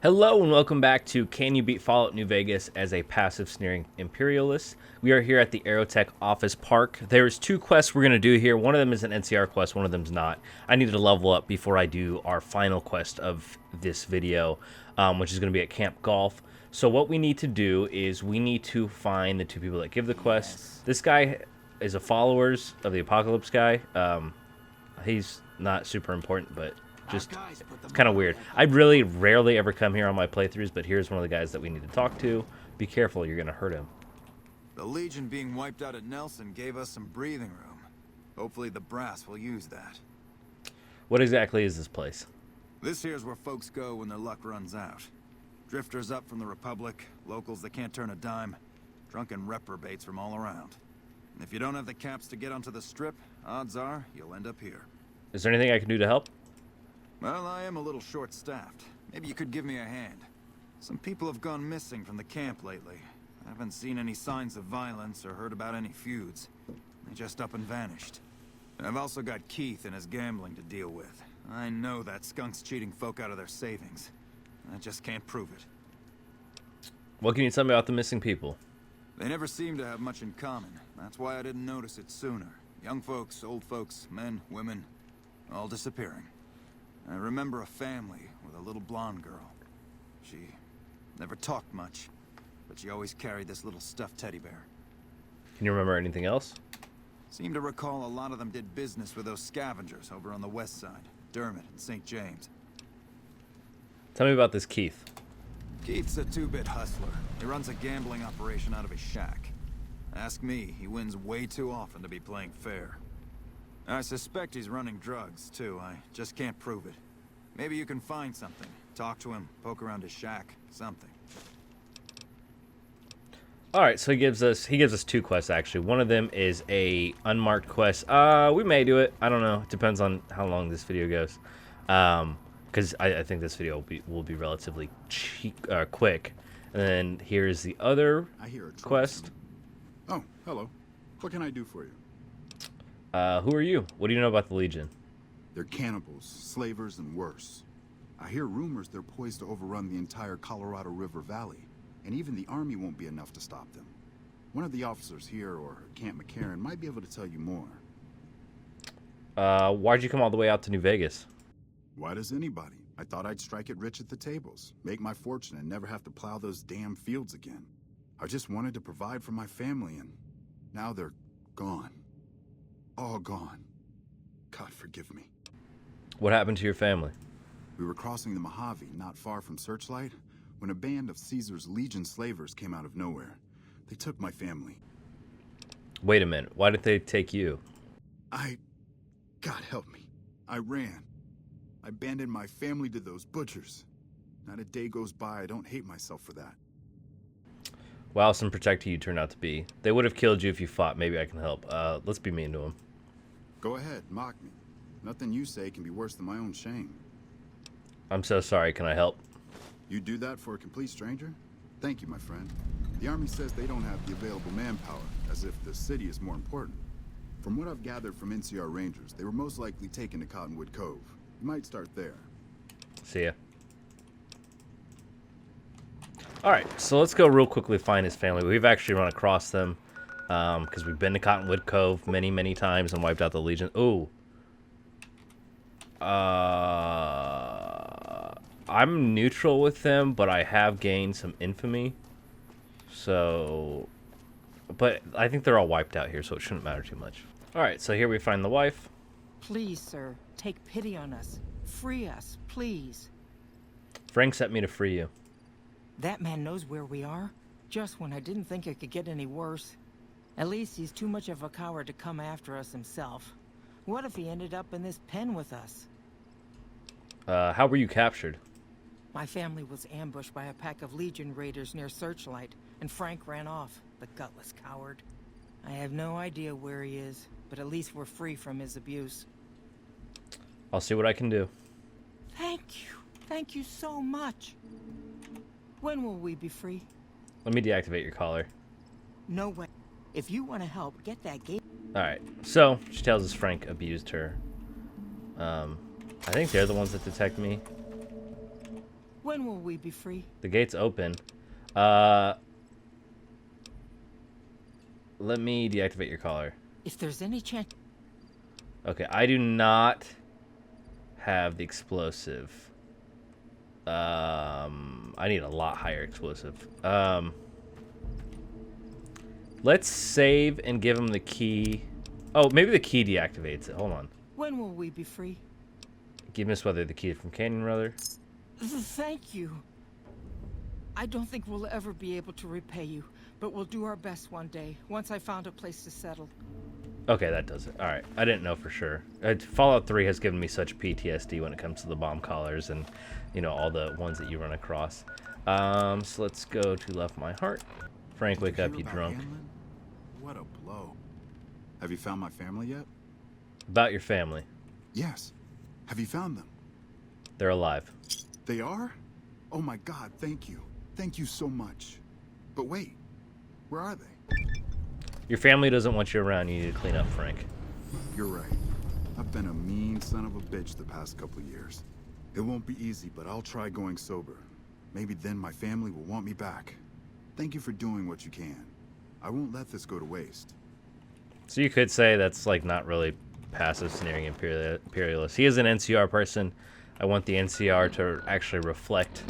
Hello and welcome back to Can You Beat Fallout New Vegas as a passive Sneering Imperialist. We are here at the Aerotech Office Park. There's two quests we're going to do here. One of them is an NCR quest, one of them's not. I needed to level up before I do our final quest of this video, which is going to be at Camp Golf. So what we need to do is we need to find the two people that give the quest. Yes. This guy is a followers of the Apocalypse guy. He's not super important, but just it's kind of weird. I really rarely ever come here on my playthroughs, but here's one of the guys that we need to talk to. Be careful, you're gonna hurt him. The Legion being wiped out at Nelson gave us some breathing room. Hopefully the brass will use that. What exactly is this place? This here's where folks go when their luck runs out. Drifters up from the Republic, locals that can't turn a dime, drunken reprobates from all around. And if you don't have the caps to get onto the strip, odds are you'll end up here. Is there anything I can do to help? Well, I am a little short-staffed. Maybe you could give me a hand. Some people have gone missing from the camp lately. I haven't seen any signs of violence or heard about any feuds. They just up and vanished. And I've also got Keith and his gambling to deal with. I know that skunk's cheating folk out of their savings. I just can't prove it. What can you tell me about the missing people? They never seem to have much in common. That's why I didn't notice it sooner. Young folks, old folks, men, women, all disappearing. I remember a family with a little blonde girl. She never talked much, but she always carried this little stuffed teddy bear. Can you remember anything else? Seem to recall a lot of them did business with those scavengers over on the west side, Dermot and St. James. Tell me about this Keith. Keith's a two-bit hustler. He runs a gambling operation out of his shack. Ask me, he wins way too often to be playing fair. I suspect he's running drugs, too. I just can't prove it. Maybe you can find something. Talk to him, poke around his shack, something. Alright, so he gives us two quests, actually. One of them is a unmarked quest. We may do it. I don't know. It depends on how long this video goes. Because I think this video will be relatively quick. And then here's the other quest. Oh, hello. What can I do for you? Who are you? What do you know about the Legion? They're cannibals, slavers, and worse. I hear rumors they're poised to overrun the entire Colorado River Valley, and even the army won't be enough to stop them. One of the officers here, or Camp McCarran, might be able to tell you more. Why'd you come all the way out to New Vegas? Why does anybody? I thought I'd strike it rich at the tables, make my fortune, and never have to plow those damn fields again. I just wanted to provide for my family, and now they're gone. All gone. God forgive me. What happened to your family? We were crossing the Mojave, not far from Searchlight, when a band of Caesar's Legion slavers came out of nowhere. They took my family. Wait a minute. Why did they take you? God help me. I ran. I abandoned my family to those butchers. Not a day goes by I don't hate myself for that. Wow, some protector you turned out to be. They would have killed you if you fought. Maybe I can help. Let's be mean to them. Go ahead, mock me. Nothing you say can be worse than my own shame. I'm so sorry. Can I help? You do that for a complete stranger? Thank you, my friend. The army says they don't have the available manpower, as if the city is more important. From what I've gathered from NCR Rangers, they were most likely taken to Cottonwood Cove. You might start there. See ya. Alright, so let's go real quickly find his family. We've actually run across them, because we've been to Cottonwood Cove many, many times and wiped out the Legion. Ooh. I'm neutral with them, but I have gained some infamy. So, but I think they're all wiped out here, so it shouldn't matter too much. Alright, so here we find the wife. Please, sir, take pity on us. Free us, please. Frank sent me to free you. That man knows where we are, just when I didn't think it could get any worse. At least he's too much of a coward to come after us himself. What if he ended up in this pen with us? How were you captured? My family was ambushed by a pack of Legion raiders near Searchlight, and Frank ran off, the gutless coward. I have no idea where he is, but at least we're free from his abuse. I'll see what I can do. Thank you. Thank you so much. When will we be free? Let me deactivate your collar. No way. If you want to help, get that gate. Alright, so she tells us Frank abused her. I think they're the ones that detect me. Well, When will we be free? The gate's open. Let me deactivate your collar. If there's any chance... Okay, I do not have the explosive. I need a lot higher explosive. Let's save and give him the key. Oh, maybe the key deactivates it. Hold on. When will we be free? Give Miss Weather the key from Canyon Brother. Thank you. I don't think we'll ever be able to repay you, but we'll do our best one day, once I found a place to settle. Okay, that does it. Alright, I didn't know for sure. Fallout 3 has given me such PTSD when it comes to the bomb collars and, you know, all the ones that you run across. So let's go to Left My Heart. Frank, wake up, you drunk. Hamlin? What a blow. Have you found my family yet? About your family. Yes. Have you found them? They're alive. They are? Oh my God, thank you. Thank you so much. But wait, where are they? Your family doesn't want you around. You need to clean up, Frank. You're right. I've been a mean son of a bitch the past couple years. It won't be easy, but I'll try going sober. Maybe then my family will want me back. Thank you for doing what you can. I won't let this go to waste. So you could say that's like not really passive sneering imperialist. He is an NCR person. I want the NCR to actually reflect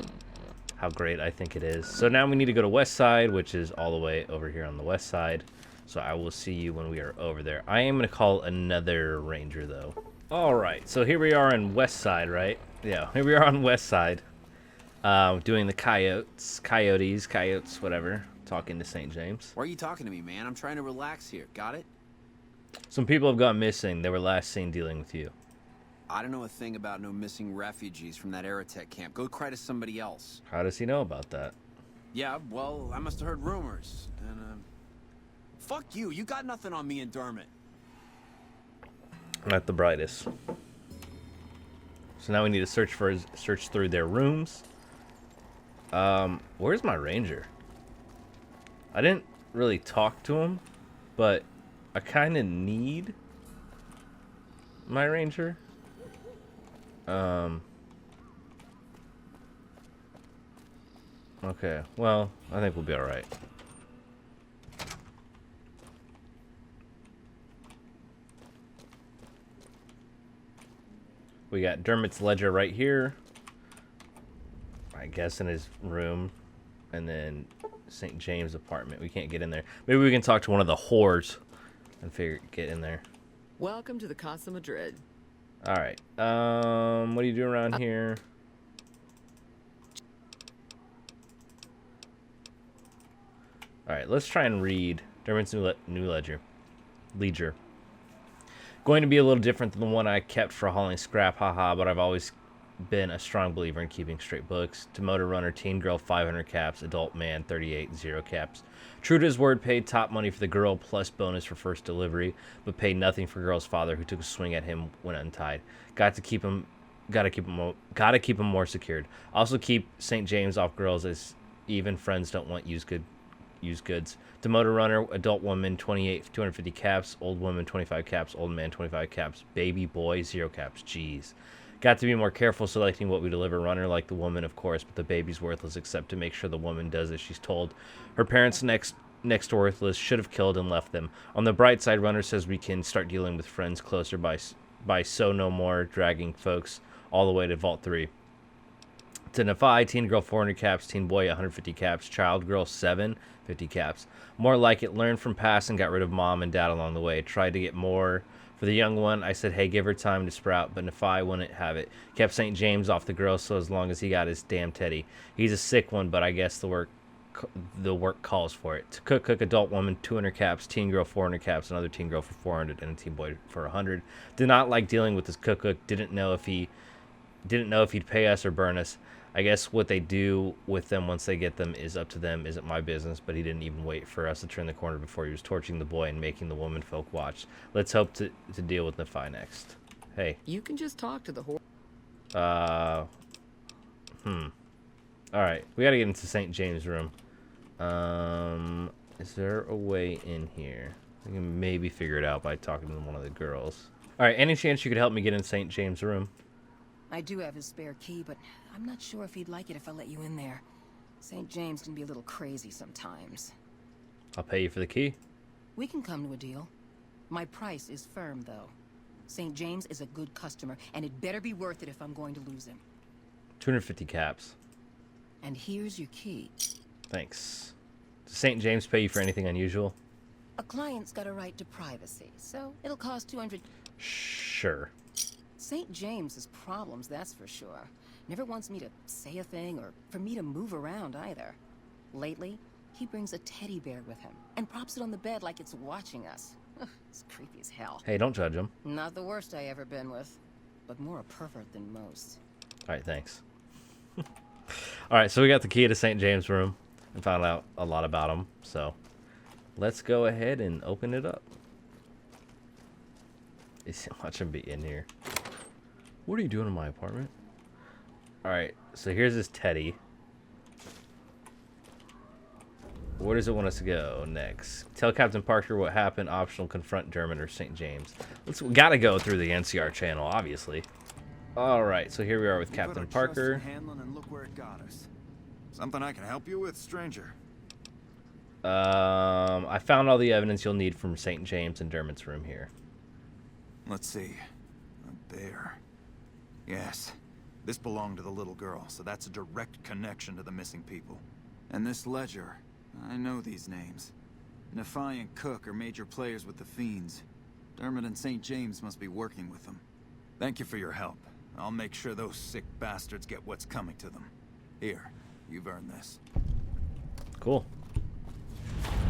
how great I think it is. So now we need to go to West Side, which is all the way over here on the West Side. So I will see you when we are over there. I am going to call another ranger, though. All right, so here we are in West Side, right? Yeah, here we are on West Side. Doing the Coyotes, whatever. Talking to St. James. Why are you talking to me, man? I'm trying to relax here. Got it? Some people have gone missing. They were last seen dealing with you. I don't know a thing about no missing refugees from that Aerotech camp. Go cry to somebody else. How does he know about that? Yeah, well, I must have heard rumors. And, fuck you. You got nothing on me and Dermot. Not the brightest. So now we need to search through their rooms. Where's my ranger? I didn't really talk to him, but I kind of need my ranger. Okay, well, I think we'll be all right. We got Dermot's ledger right here. I guess in his room. And then St. James' apartment. We can't get in there. Maybe we can talk to one of the whores and get in there. Welcome to the Casa Madrid. All right. What do you do around here? All right, let's try and read Dermot's new ledger. Going to be a little different than the one I kept for hauling scrap, haha, but I've always been a strong believer in keeping straight books. To motor runner, teen girl, 500 caps. Adult man, 38, 0 caps. True to his word, paid top money for the girl plus bonus for first delivery, but paid nothing for girl's father who took a swing at him when untied. Gotta keep him more secured. Also keep St. James off girls, as even friends don't want used goods. To motor runner, adult woman, 28, 250 caps. Old woman, 25 caps. Old man, 25 caps. Baby boy, 0 caps. Jeez. Got to be more careful selecting what we deliver. Runner like the woman, of course, but the baby's worthless except to make sure the woman does as she's told. Her parents next to worthless, should have killed and left them. On the bright side, Runner says we can start dealing with friends closer by so no more dragging folks all the way to Vault 3. To Defy, teen girl 400 caps, teen boy 150 caps, child girl 750 caps. More like it, learned from past and got rid of mom and dad along the way. Tried to get more. For the young one, I said, hey, give her time to sprout, but Defy wouldn't have it. Kept St. James off the girl so as long as he got his damn teddy. He's a sick one, but I guess the work calls for it. To cook adult woman 200 caps, teen girl 400 caps, another teen girl for 400, and a teen boy for 100. Did not like dealing with this cook. Didn't know if he'd pay us or burn us. I guess what they do with them once they get them is up to them. Isn't my business, but he didn't even wait for us to turn the corner before he was torching the boy and making the woman folk watch. Let's hope to deal with Defy next. Hey. You can just talk to the whore. Alright, we gotta get into St. James' room. Is there a way in here? We can maybe figure it out by talking to one of the girls. Alright, any chance you could help me get in St. James' room? I do have his spare key, but I'm not sure if he'd like it if I let you in there. St. James can be a little crazy sometimes. I'll pay you for the key. We can come to a deal. My price is firm, though. St. James is a good customer, and it better be worth it if I'm going to lose him. 250 caps. And here's your key. Thanks. Does St. James pay you for anything unusual? A client's got a right to privacy, so it'll cost 200. Sure. St. James has problems, that's for sure. Never wants me to say a thing or for me to move around either. Lately, he brings a teddy bear with him and props it on the bed like it's watching us. It's creepy as hell. Hey, don't judge him. Not the worst I ever been with, but more a pervert than most. All right, thanks. All right, so we got the key to St. James' room and found out a lot about him. So let's go ahead and open it up. Watch him be in here. What are you doing in my apartment? All right, so here's this teddy. Where does it want us to go next? Tell Captain Parker what happened. Optional. Confront Dermot or St. James. We gotta go through the NCR channel, obviously. All right, so here we are with Captain Parker. And look where it got us. Something I can help you with, stranger? I found all the evidence you'll need from St. James and Dermot's room here. Let's see. A bear. Yes. This belonged to the little girl, so that's a direct connection to the missing people. And this ledger, I know these names. Nephi and Cook are major players with the Fiends. Dermot and St. James must be working with them. Thank you for your help. I'll make sure those sick bastards get what's coming to them. Here, you've earned this. Cool.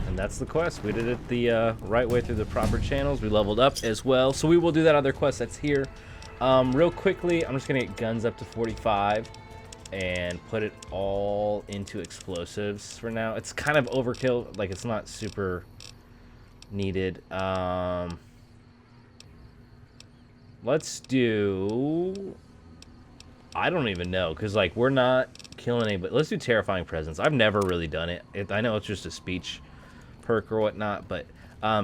And that's the quest. We did it the right way through the proper channels. We leveled up as well. So we will do that other quest that's here. Real quickly, I'm just going to get guns up to 45 and put it all into explosives for now. It's kind of overkill. Like, it's not super needed. Let's do... I don't even know, because, like, we're not killing anybody. Let's do Terrifying Presence. I've never really done it. I know it's just a speech perk or whatnot, but...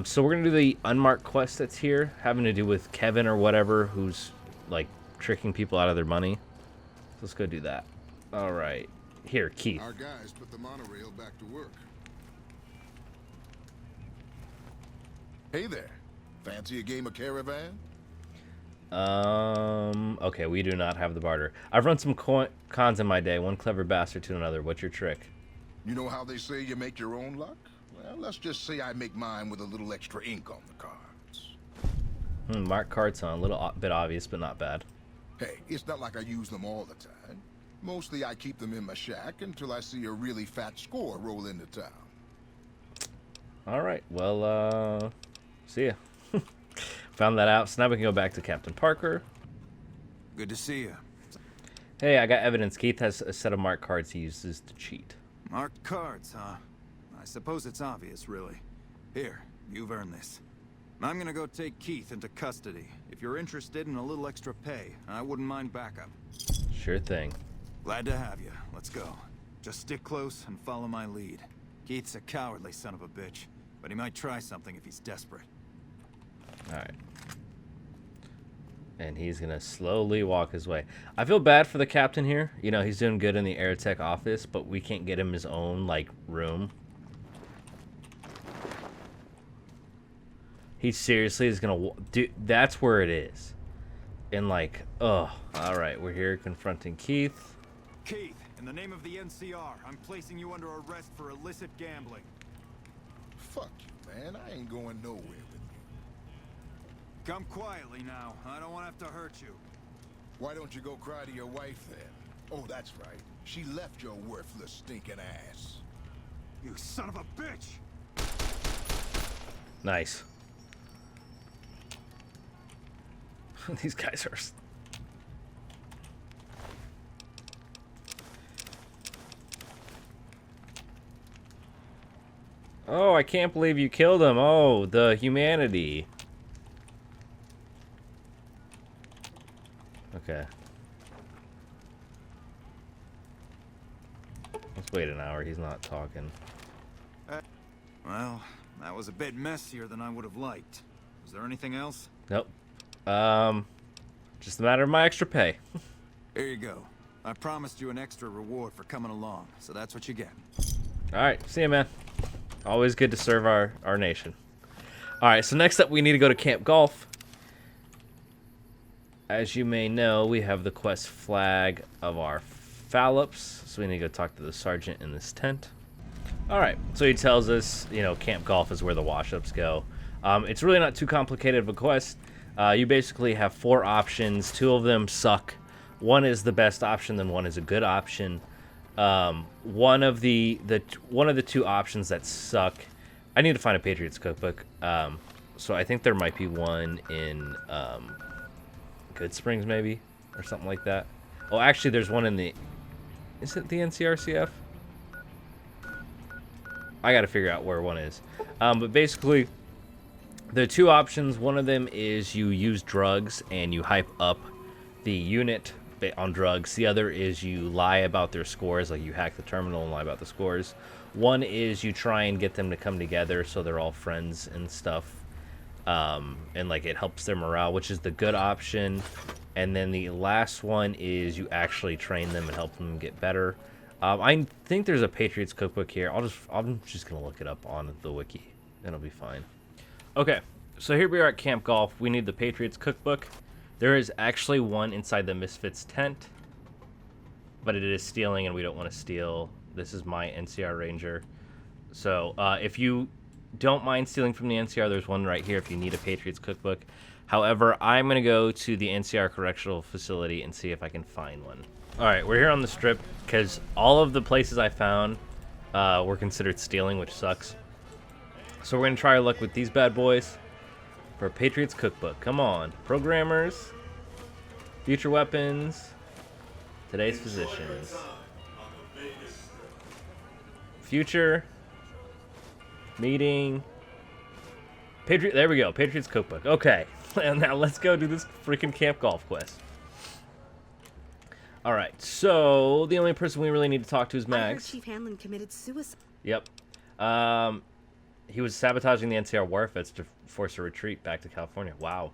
so we're going to do the unmarked quest that's here, having to do with Kevin or whatever, who's, like, tricking people out of their money. Let's go do that. All right. Here, Keith. Our guys put the monorail back to work. Hey there. Fancy a game of Caravan? Okay, we do not have the barter. I've run some cons in my day, one clever bastard to another. What's your trick? You know how they say you make your own luck? Well, let's just say I make mine with a little extra ink on the cards. Mark cards on. A little bit obvious, but not bad. Hey, it's not like I use them all the time. Mostly I keep them in my shack until I see a really fat score roll into town. All right, well, see ya. Found that out, so now we can go back to Captain Parker. Good to see you. Hey, I got evidence. Keith has a set of marked cards he uses to cheat. Marked cards, huh? I suppose it's obvious, really. Here, you've earned this. I'm gonna go take Keith into custody. If you're interested in a little extra pay, I wouldn't mind backup. Sure thing. Glad to have you. Let's go. Just stick close and follow my lead. Keith's a cowardly son of a bitch, but he might try something if he's desperate. Alright. And he's gonna slowly walk his way. I feel bad for the captain here. You know, he's doing good in the Aerotech office, but we can't get him his own, like, room. He seriously is gonna... Dude, that's where it is. And, like, oh. Alright, we're here confronting Keith. Keith, in the name of the NCR, I'm placing you under arrest for illicit gambling. Fuck you, man. I ain't going nowhere with you. Come quietly now. I don't want to have to hurt you. Why don't you go cry to your wife then? Oh, that's right. She left your worthless stinking ass. You son of a bitch! Nice. These guys are... Oh, I can't believe you killed him. Oh, the humanity. Okay. Let's wait an hour. He's not talking. Well, that was a bit messier than I would have liked. Is there anything else? Nope. Just a matter of my extra pay. Here you go. I promised you an extra reward for coming along, so that's what you get. All right, see ya, man. Always good to serve our nation. All right, so next up we need to go to Camp Golf. As you may know, we have the quest flag of our Fallops, so we need to go talk to the sergeant in this tent. All right, so he tells us, you know, Camp Golf is where the wash-ups go. It's really not too complicated of a quest. You basically have 4 options. 2 of them suck. One is the best option, then one is a good option. One of the 2 options that suck. I need to find a Patriots cookbook. So I think there might be one in Good Springs, maybe, or something like that. Oh, actually, there's one in the. Is it the NCRCF? I got to figure out where one is. But basically, the 2 options. One of them is you use drugs and you hype up the unit on drugs. The other is you lie about their scores, like you hack the terminal and lie about the scores. One is you try and get them to come together so they're all friends and stuff. And like it helps their morale, which is the good option. And then the last one is you actually train them and help them get better. I think there's a Patriots cookbook here. I'm just gonna look it up on the wiki. It'll be fine. Okay, so here we are at Camp Golf. We need the Patriots cookbook. There is actually one inside the Misfits tent, but it is stealing, and we don't want to steal. This is my NCR Ranger. So if you don't mind stealing from the NCR, there's one right here if you need a Patriots cookbook. However, I'm going to go to the NCR Correctional Facility and see if I can find one. All right, we're here on the strip because all of the places I found were considered stealing, which sucks. So we're going to try our luck with these bad boys for a Patriots cookbook. Come on. Programmers, future weapons, today's physicians. Future, meeting, Patriot. There we go. Patriots cookbook. Okay. Now let's go do this freaking Camp Golf quest. All right. So the only person we really need to talk to is Max. I heard Chief Hanlon committed suicide. Yep. He was sabotaging the NCR war efforts to force a retreat back to California. Wow.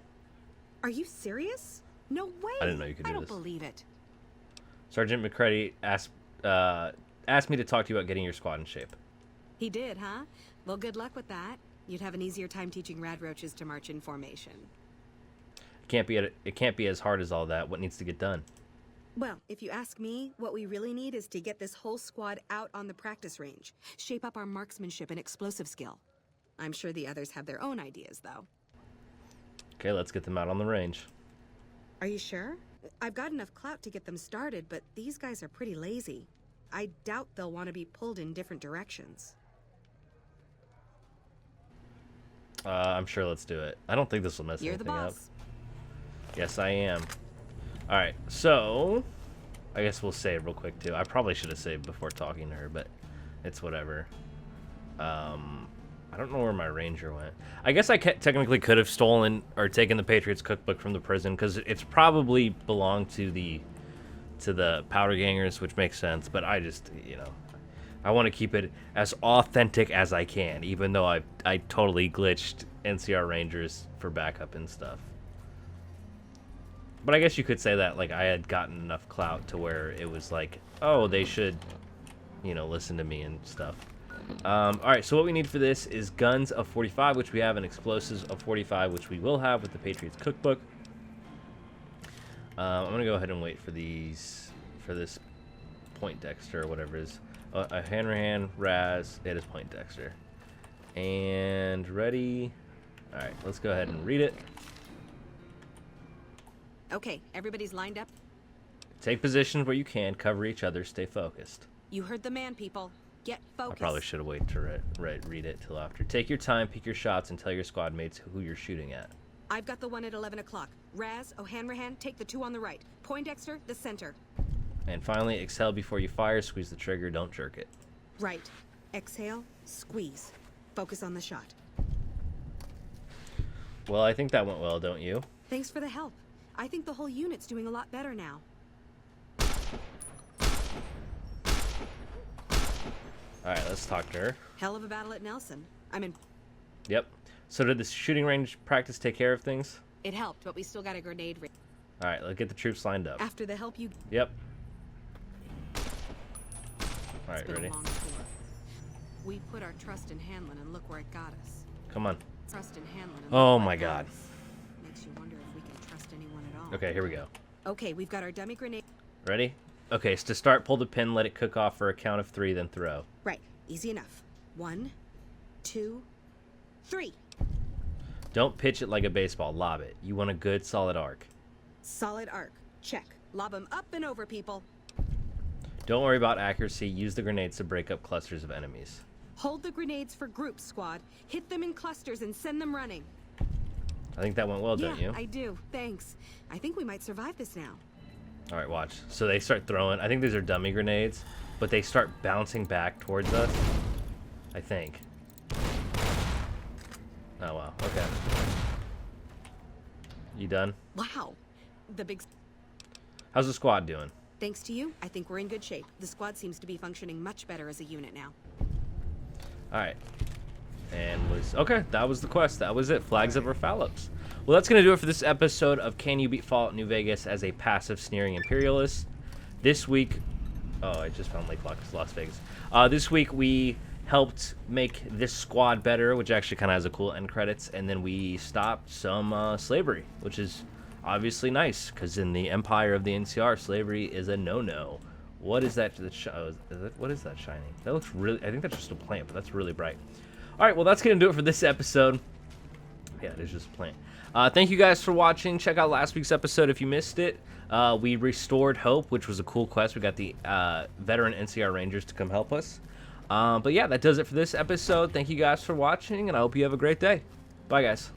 Are you serious? No way. I didn't know you could do I don't this. believe it. Sergeant McCready asked me to talk to you about getting your squad in shape. He did, huh? Well, good luck with that. You'd have an easier time teaching rad roaches to march in formation. It can't be as hard as all that. What needs to get done? Well, if you ask me, what we really need is to get this whole squad out on the practice range. Shape up our marksmanship and explosive skill. I'm sure the others have their own ideas, though. Okay, let's get them out on the range. Are you sure? I've got enough clout to get them started, but these guys are pretty lazy. I doubt they'll want to be pulled in different directions. I'm sure let's do it. I don't think this will mess You're the anything up. boss. Yes, I am. All right, so I guess we'll save real quick too. I probably should have saved before talking to her, but it's whatever. I don't know where my ranger went. I guess I technically could have stolen or taken the Patriots cookbook from the prison because it's probably belonged to the powder gangers, which makes sense. But I just, you know, I want to keep it as authentic as I can, even though I totally glitched NCR Rangers for backup and stuff. But I guess you could say that, like, I had gotten enough clout to where it was like, oh, they should, you know, listen to me and stuff. All right, so what we need for this is guns of 45, which we have, and explosives of 45, which we will have with the Patriots cookbook. I'm going to go ahead and wait for this Poindexter or whatever it is. A hand-to-hand Raz. It is Poindexter. And ready. All right, let's go ahead and read it. Okay, everybody's lined up. Take positions where you can, cover each other, stay focused. You heard the man, people. Get I focused. probably should have waited to read it till after. Take your time, pick your shots, and tell your squad mates who you're shooting at. I've got the one at 11 o'clock. Raz, O'Hanrahan, take the 2 on the right. Poindexter, the center. And finally, exhale before you fire, squeeze the trigger, don't jerk it. Right. Exhale, squeeze. Focus on the shot. Well, I think that went well, don't you? Thanks for the help. I think the whole unit's doing a lot better now. Alright, let's talk to her. Hell of a battle at Nelson. Yep. So did the shooting range practice take care of things? It helped, but we still got a grenade range. All right, let's get the troops lined up. After the help you... Yep. All It's right, been ready? a long tour. We put our trust in Hanlon and look where it got us. Come on. Trust in Hanlon and Oh look where my it got God. us. Makes you wonder if we can trust anyone at all. Okay, here we go. Okay, we've got our dummy grenade. Ready? Okay, so to start, pull the pin, let it cook off for a count of 3, then throw. Right, easy enough. 1, 2, 3. Don't pitch it like a baseball. Lob it. You want a good, solid arc. Solid arc. Check. Lob them up and over, people. Don't worry about accuracy. Use the grenades to break up clusters of enemies. Hold the grenades for groups, squad. Hit them in clusters and send them running. I think that went well, Yeah, don't you? I do. Thanks. I think we might survive this now. All right, watch. So they start throwing. I think these are dummy grenades, but they start bouncing back towards us. I think. Oh, wow. Okay. You done? Wow. The big... How's the squad doing? Thanks to you, I think we're in good shape. The squad seems to be functioning much better as a unit now. All right. And okay, that was the quest. That was it. Flags of our Fallops. Well, that's going to do it for this episode of Can You Beat Fallout New Vegas as a passive Sneering Imperialist. This week... Oh, I just found Lake Las Vegas. This week we helped make this squad better, which actually kind of has a cool end credits, and then we stopped some slavery, which is obviously nice, because in the empire of the NCR, slavery is a no-no. What is that? What is that shining? That looks really... I think that's just a plant, but that's really bright. All right, well, that's going to do it for this episode. Yeah, it is just a plant. Thank you guys for watching. Check out last week's episode if you missed it. We restored Hope, which was a cool quest. We got the veteran NCR Rangers to come help us. But yeah, that does it for this episode. Thank you guys for watching, and I hope you have a great day. Bye, guys.